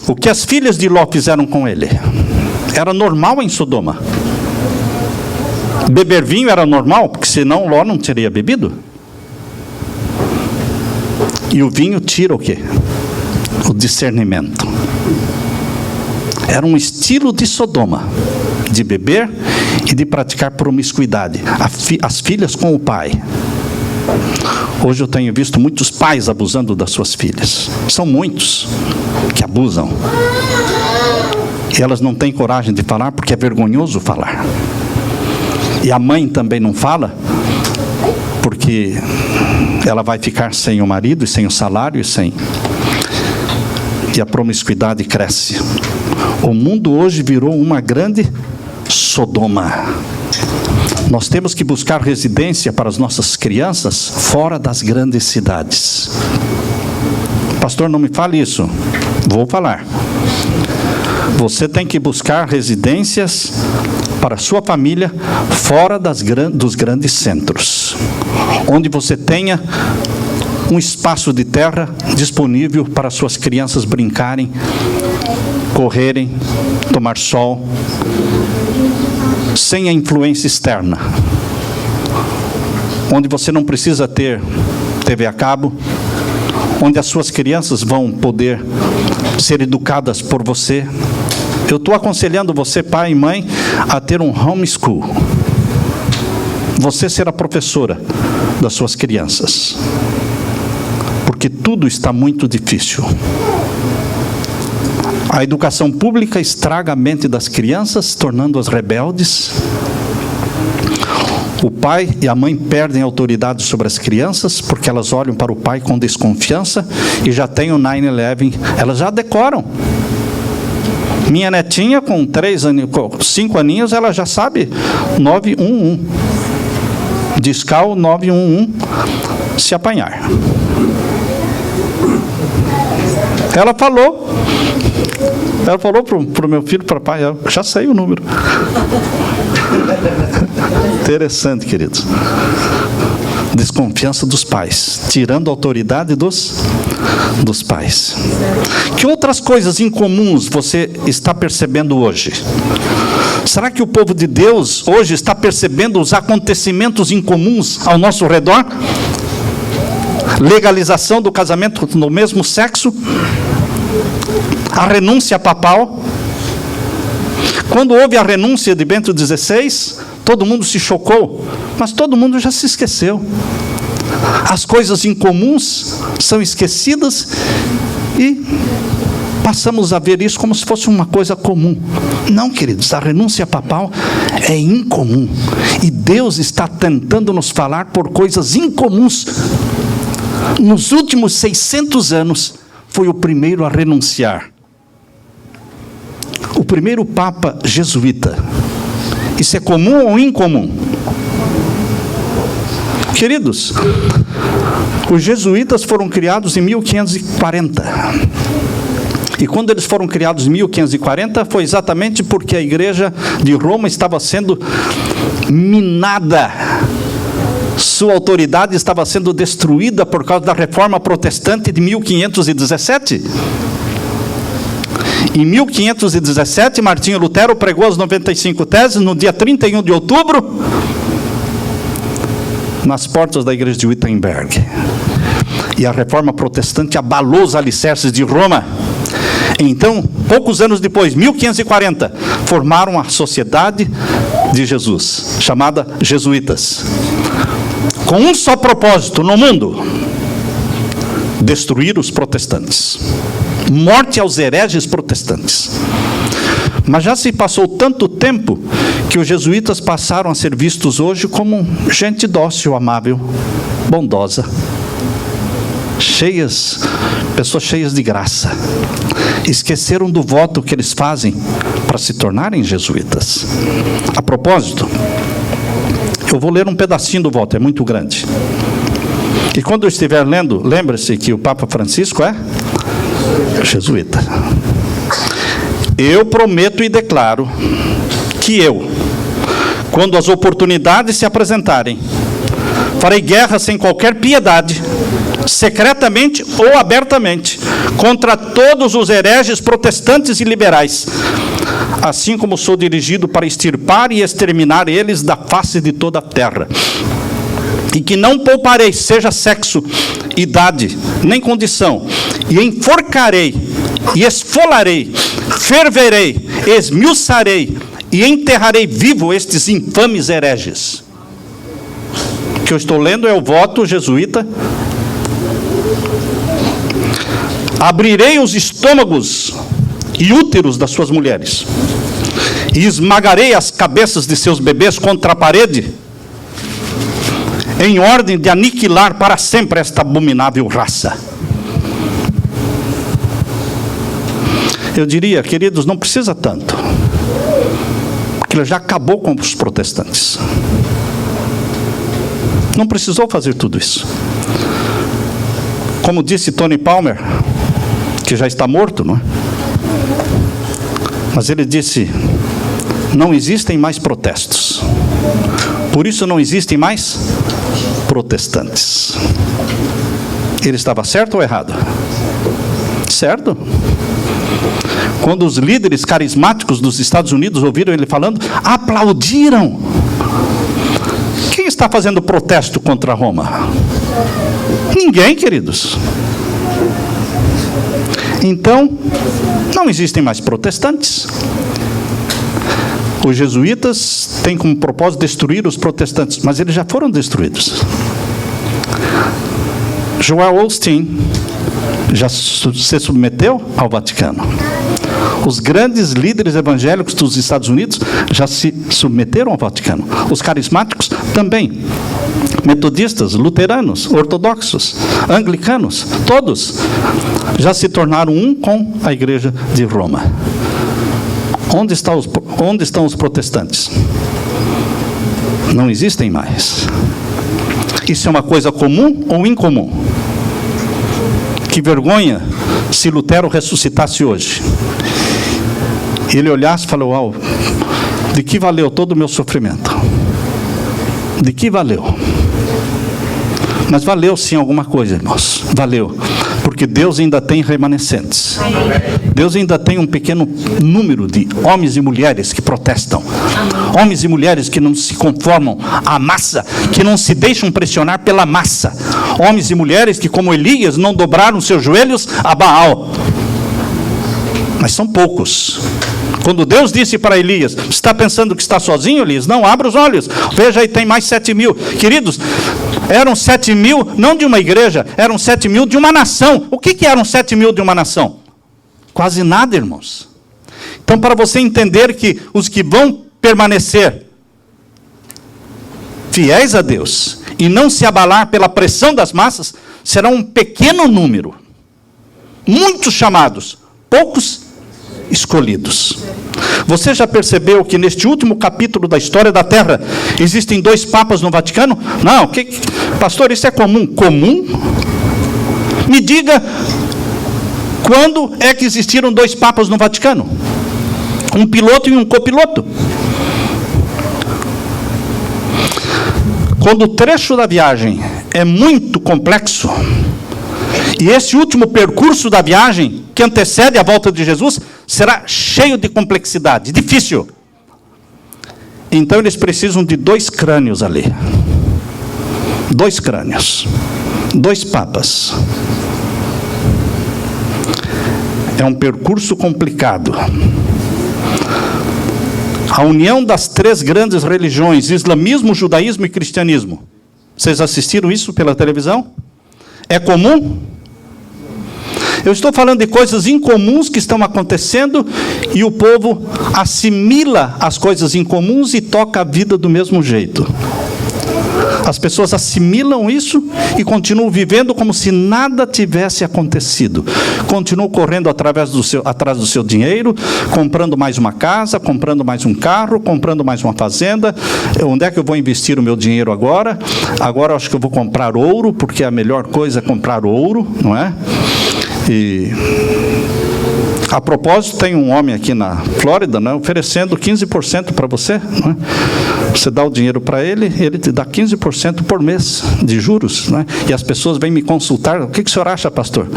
O que as filhas de Ló fizeram com ele? Era normal em Sodoma. Beber vinho era normal, porque senão Ló não teria bebido. E o vinho tira o quê? O discernimento. Era um estilo de Sodoma, de beber e de praticar promiscuidade. As filhas com o pai. Hoje eu tenho visto muitos pais abusando das suas filhas. São muitos que abusam. E elas não têm coragem de falar porque é vergonhoso falar. E a mãe também não fala porque ela vai ficar sem o marido e sem o salário e a promiscuidade cresce. O mundo hoje virou uma grande Sodoma. Nós temos que buscar residência para as nossas crianças fora das grandes cidades. Pastor, não me fale isso. Vou falar. Você tem que buscar residências para a sua família fora dos grandes centros, onde você tenha um espaço de terra disponível para suas crianças brincarem, correrem, tomar sol, sem a influência externa, onde você não precisa ter TV a cabo, onde as suas crianças vão poder ser educadas por você. Eu estou aconselhando você, pai e mãe, a ter um homeschool. Você ser a professora das suas crianças. Porque tudo está muito difícil. A educação pública estraga a mente das crianças, tornando-as rebeldes. O pai e a mãe perdem a autoridade sobre as crianças, porque elas olham para o pai com desconfiança e já tem o 9/11, elas já decoram. Minha netinha com 5 aninhos, ela já sabe 911. Discal 911, se apanhar. Ela falou para o meu filho, para o pai, eu já sei o número. Interessante, queridos. Desconfiança dos pais, tirando a autoridade dos pais. Que outras coisas incomuns você está percebendo hoje? Será que o povo de Deus hoje está percebendo os acontecimentos incomuns ao nosso redor? Legalização do casamento no mesmo sexo? A renúncia papal? Quando houve a renúncia de Bento XVI, todo mundo se chocou, mas todo mundo já se esqueceu. As coisas incomuns são esquecidas e passamos a ver isso como se fosse uma coisa comum. Não, queridos, a renúncia papal é incomum. E Deus está tentando nos falar por coisas incomuns. Nos últimos 600 anos, foi o primeiro a renunciar. O primeiro Papa jesuíta. Isso é comum ou incomum? Queridos, os jesuítas foram criados em 1540. E quando eles foram criados em 1540, foi exatamente porque a igreja de Roma estava sendo minada. Sua autoridade estava sendo destruída por causa da reforma protestante de 1517. Em 1517, Martinho Lutero pregou as 95 teses no dia 31 de outubro. nas portas da igreja de Wittenberg. E a reforma protestante abalou os alicerces de Roma. Então, poucos anos depois, 1540, formaram a Sociedade de Jesus, chamada Jesuítas, com um só propósito no mundo: destruir os protestantes. Morte aos hereges protestantes. Mas já se passou tanto tempo que os jesuítas passaram a ser vistos hoje como gente dócil, amável, bondosa, pessoas cheias de graça. Esqueceram do voto que eles fazem para se tornarem jesuítas. A propósito, eu vou ler um pedacinho do voto, é muito grande. E quando eu estiver lendo, lembre-se que o Papa Francisco é jesuíta. Eu prometo e declaro que eu, quando as oportunidades se apresentarem, farei guerra sem qualquer piedade, secretamente ou abertamente, contra todos os hereges protestantes e liberais, assim como sou dirigido para extirpar e exterminar eles da face de toda a terra. E que não pouparei, seja sexo, idade, nem condição, e enforcarei, e esfolarei, ferverei, esmiuçarei, e enterrarei vivo estes infames hereges. O que eu estou lendo é o voto jesuíta. Abrirei os estômagos e úteros das suas mulheres, e esmagarei as cabeças de seus bebês contra a parede, em ordem de aniquilar para sempre esta abominável raça. Eu diria, queridos, não precisa tanto, porque ele já acabou com os protestantes. Não precisou fazer tudo isso. Como disse Tony Palmer, que já está morto, não é? Mas ele disse: não existem mais protestos, por isso não existem mais protestantes. Ele estava certo ou errado? Certo. Quando os líderes carismáticos dos Estados Unidos ouviram ele falando, aplaudiram. Quem está fazendo protesto contra Roma? Ninguém, queridos. Então, não existem mais protestantes. Os jesuítas têm como propósito destruir os protestantes, mas eles já foram destruídos. Joel Osteen já se submeteu ao Vaticano. Os grandes líderes evangélicos dos Estados Unidos já se submeteram ao Vaticano. Os carismáticos também. Metodistas, luteranos, ortodoxos, anglicanos, todos já se tornaram um com a Igreja de Roma. Onde estão os protestantes? Não existem mais. Isso é uma coisa comum ou incomum? Que vergonha se Lutero ressuscitasse hoje. Ele olhasse e falou: uau, de que valeu todo o meu sofrimento? De que valeu? Mas valeu sim alguma coisa, irmãos. Valeu. Porque Deus ainda tem remanescentes. Deus ainda tem um pequeno número de homens e mulheres que protestam. Homens e mulheres que não se conformam à massa, que não se deixam pressionar pela massa. Homens e mulheres que, como Elias, não dobraram seus joelhos a Baal. Mas são poucos. Quando Deus disse para Elias: você está pensando que está sozinho, Elias? Não, abra os olhos. Veja aí, tem mais 7.000. Queridos, eram 7.000, não de uma igreja, eram 7.000 de uma nação. O que eram 7.000 de uma nação? Quase nada, irmãos. Então, para você entender que os que vão permanecer fiéis a Deus e não se abalar pela pressão das massas, será um pequeno número. Muitos chamados, poucos escolhidos. Você já percebeu que neste último capítulo da história da Terra existem 2 papas no Vaticano? Não, pastor, isso é comum? Comum? Me diga, quando é que existiram 2 papas no Vaticano? Um piloto e um copiloto. Quando o trecho da viagem é muito complexo, e esse último percurso da viagem, que antecede a volta de Jesus, será cheio de complexidade, difícil. Então eles precisam de 2 crânios ali. 2 crânios, 2 papas. É um percurso complicado. A união das 3 grandes religiões, islamismo, judaísmo e cristianismo. Vocês assistiram isso pela televisão? É comum? Eu estou falando de coisas incomuns que estão acontecendo e o povo assimila as coisas incomuns e toca a vida do mesmo jeito. As pessoas assimilam isso e continuam vivendo como se nada tivesse acontecido. Continuam correndo atrás do seu dinheiro, comprando mais uma casa, comprando mais um carro, comprando mais uma fazenda. Onde é que eu vou investir o meu dinheiro agora? Agora eu acho que eu vou comprar ouro, porque a melhor coisa é comprar ouro, não é? E a propósito, tem um homem aqui na Flórida, né, oferecendo 15% para você. Né? Você dá o dinheiro para ele, ele te dá 15% por mês de juros. Né? E as pessoas vêm me consultar. O que o senhor acha, pastor?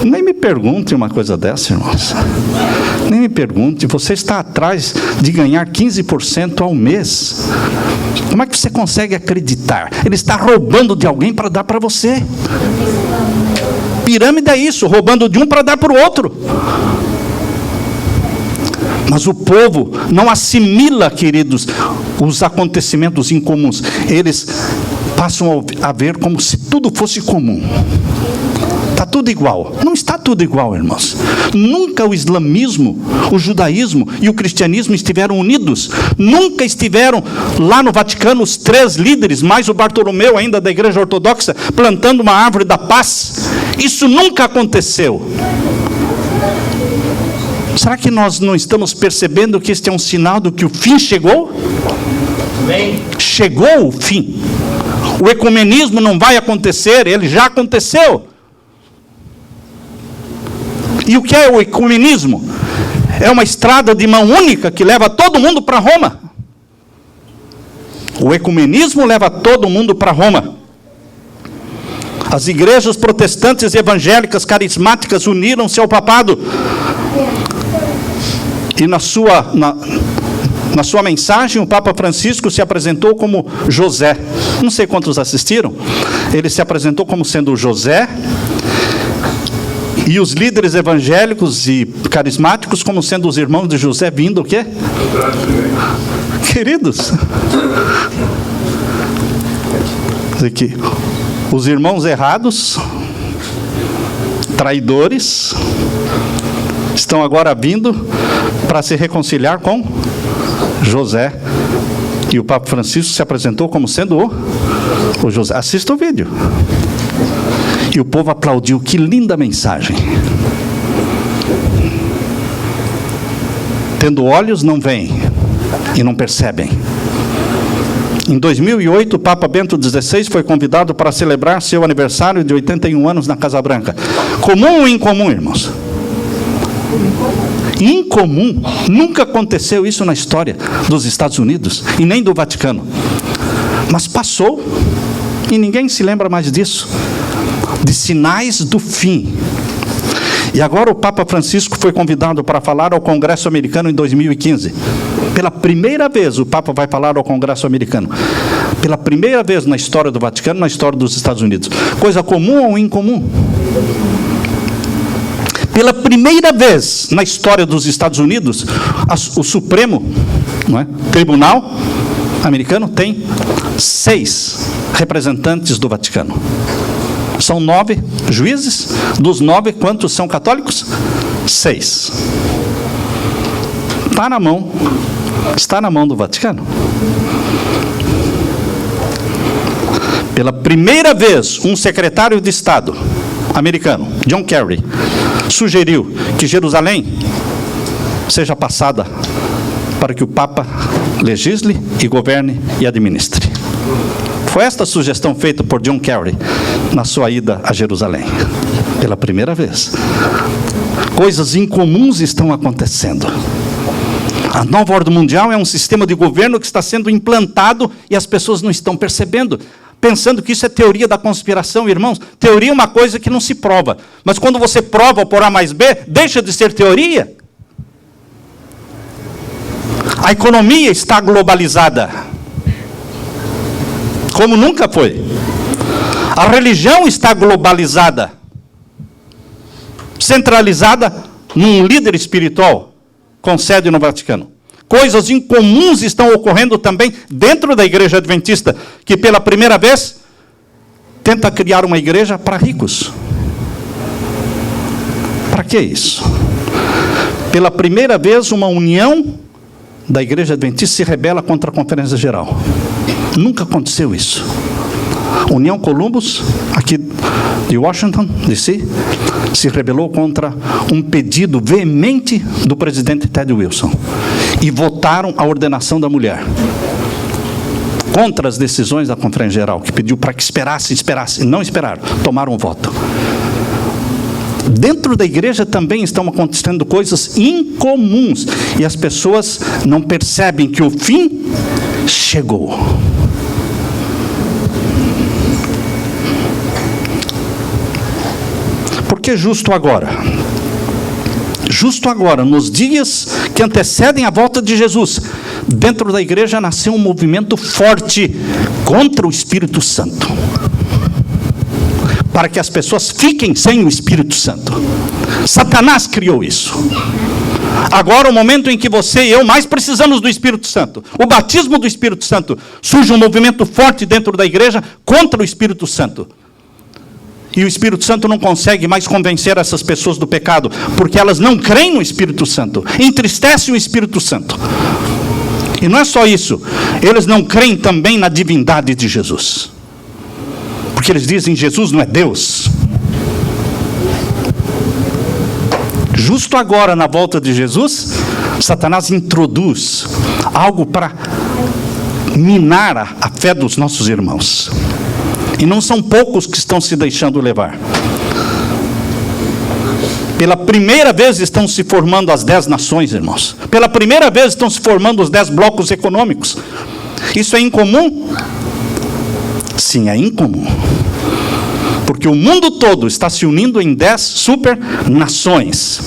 Nem me pergunte uma coisa dessa, irmãos. Nem me pergunte. Você está atrás de ganhar 15% ao mês. Como é que você consegue acreditar? Ele está roubando de alguém para dar para você. Pirâmide é isso, roubando de um para dar para o outro. Mas o povo não assimila, queridos, os acontecimentos incomuns. Eles passam a ver como se tudo fosse comum. Está tudo igual. Não está tudo igual, irmãos. Nunca o islamismo, o judaísmo e o cristianismo estiveram unidos. Nunca estiveram lá no Vaticano os 3 líderes, mais o Bartolomeu ainda da Igreja Ortodoxa, plantando uma árvore da paz. Isso nunca aconteceu. Será que nós não estamos percebendo que este é um sinal do que o fim chegou? Amém. Chegou o fim. O ecumenismo não vai acontecer, ele já aconteceu. E o que é o ecumenismo? É uma estrada de mão única que leva todo mundo para Roma. O ecumenismo leva todo mundo para Roma. As igrejas protestantes, evangélicas, carismáticas uniram-se ao papado. E na sua mensagem, o Papa Francisco se apresentou como José. Não sei quantos assistiram. Ele se apresentou como sendo José. E os líderes evangélicos e carismáticos como sendo os irmãos de José vindo o quê? Queridos, aqui, os irmãos errados, traidores, estão agora vindo para se reconciliar com José. E o Papa Francisco se apresentou como sendo o José. Assista o vídeo. E o povo aplaudiu. Que linda mensagem. Tendo olhos, não veem e não percebem. Em 2008, o Papa Bento XVI foi convidado para celebrar seu aniversário de 81 anos na Casa Branca. Comum ou incomum, irmãos? Incomum. Nunca aconteceu isso na história dos Estados Unidos e nem do Vaticano. Mas passou e ninguém se lembra mais disso. De sinais do fim. E agora o Papa Francisco foi convidado para falar ao Congresso Americano em 2015. Pela primeira vez o Papa vai falar ao Congresso Americano. Pela primeira vez na história do Vaticano, na história dos Estados Unidos. Coisa comum ou incomum? Pela primeira vez na história dos Estados Unidos, o Supremo, não é, Tribunal americano tem 6 representantes do Vaticano. São 9 juízes. Dos 9, quantos são católicos? 6. Está na mão do Vaticano. Pela primeira vez, um secretário de Estado americano, John Kerry, sugeriu que Jerusalém seja passada para que o Papa legisle e governe e administre. Foi esta a sugestão feita por John Kerry na sua ida a Jerusalém. Pela primeira vez. Coisas incomuns estão acontecendo. A nova ordem mundial é um sistema de governo que está sendo implantado e as pessoas não estão percebendo. Pensando que isso é teoria da conspiração, irmãos. Teoria é uma coisa que não se prova. Mas quando você prova por A mais B, deixa de ser teoria. A economia está globalizada. como nunca foi. A religião está globalizada, centralizada num líder espiritual com sede no Vaticano. Coisas incomuns estão ocorrendo também dentro da igreja adventista, que pela primeira vez tenta criar uma igreja para ricos. Para que isso? Pela primeira vez, uma união da igreja adventista se rebela contra a Conferência Geral. Nunca aconteceu isso. União Columbus, aqui de Washington, D.C., se rebelou contra um pedido veemente do presidente Ted Wilson. E votaram a ordenação da mulher. Contra as decisões da Conferência Geral, que pediu para que esperasse. Não esperaram, tomaram um voto. Dentro da igreja também estão acontecendo coisas incomuns. E as pessoas não percebem que o fim chegou. Por que justo agora? Justo agora, nos dias que antecedem a volta de Jesus, dentro da igreja nasceu um movimento forte contra o Espírito Santo. Para que as pessoas fiquem sem o Espírito Santo. Satanás criou isso. Agora, o momento em que você e eu mais precisamos do Espírito Santo, o batismo do Espírito Santo, surge um movimento forte dentro da igreja contra o Espírito Santo. E o Espírito Santo não consegue mais convencer essas pessoas do pecado, porque elas não creem no Espírito Santo, entristecem o Espírito Santo. E não é só isso, eles não creem também na divindade de Jesus. Porque eles dizem, Jesus não é Deus. Justo agora, na volta de Jesus, Satanás introduz algo para minar a fé dos nossos irmãos. E não são poucos que estão se deixando levar. Pela primeira vez estão se formando as 10 nações, irmãos. Pela primeira vez estão se formando os 10 blocos econômicos. Isso é incomum? Sim, é incomum. Porque o mundo todo está se unindo em 10 supernações.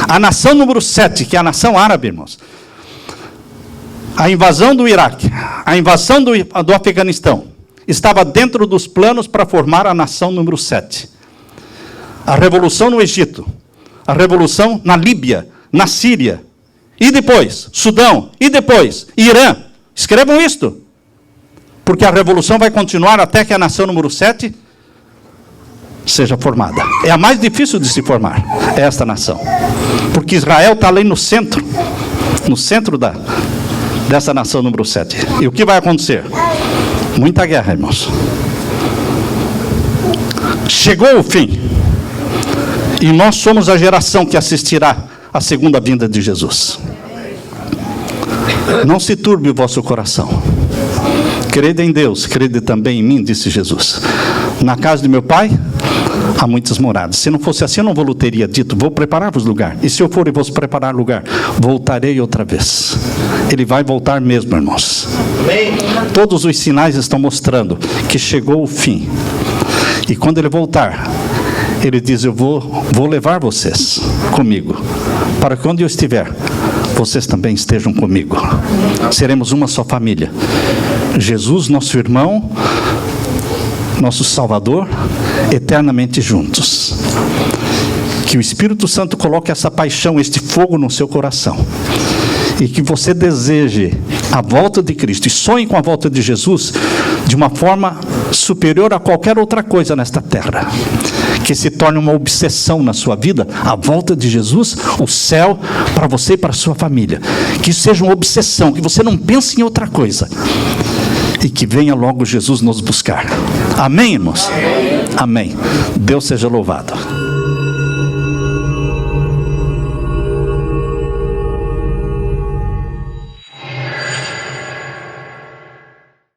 A nação número 7, que é a nação árabe, irmãos. A invasão do Iraque, a invasão do Afeganistão, estava dentro dos planos para formar a nação número 7. A revolução no Egito, a revolução na Líbia, na Síria, e depois Sudão, e depois Irã. Escrevam isto, porque a revolução vai continuar até que a nação número 7 seja formada. É a mais difícil de se formar, é esta nação. Porque Israel está ali no centro dessa nação número 7. E o que vai acontecer? Muita guerra, irmãos. Chegou o fim. E nós somos a geração que assistirá à segunda vinda de Jesus. Não se turbe o vosso coração. Crede em Deus, crede também em mim, disse Jesus. Na casa de meu pai há muitas moradas. Se não fosse assim, eu não vou teria dito, vou preparar-vos lugar. E se eu for e vos preparar lugar, voltarei outra vez. Ele vai voltar mesmo, irmãos. Todos os sinais estão mostrando que chegou o fim. E quando ele voltar, ele diz, eu vou levar vocês comigo, para que onde eu estiver, vocês também estejam comigo. Seremos uma só família. Jesus, nosso irmão, nosso Salvador, eternamente juntos. Que o Espírito Santo coloque essa paixão, este fogo no seu coração. E que você deseje a volta de Cristo e sonhe com a volta de Jesus de uma forma superior a qualquer outra coisa nesta terra. Que se torne uma obsessão na sua vida, a volta de Jesus, o céu para você e para a sua família. Que isso seja uma obsessão, que você não pense em outra coisa. E que venha logo Jesus nos buscar. Amém, irmãos? Amém. Deus seja louvado.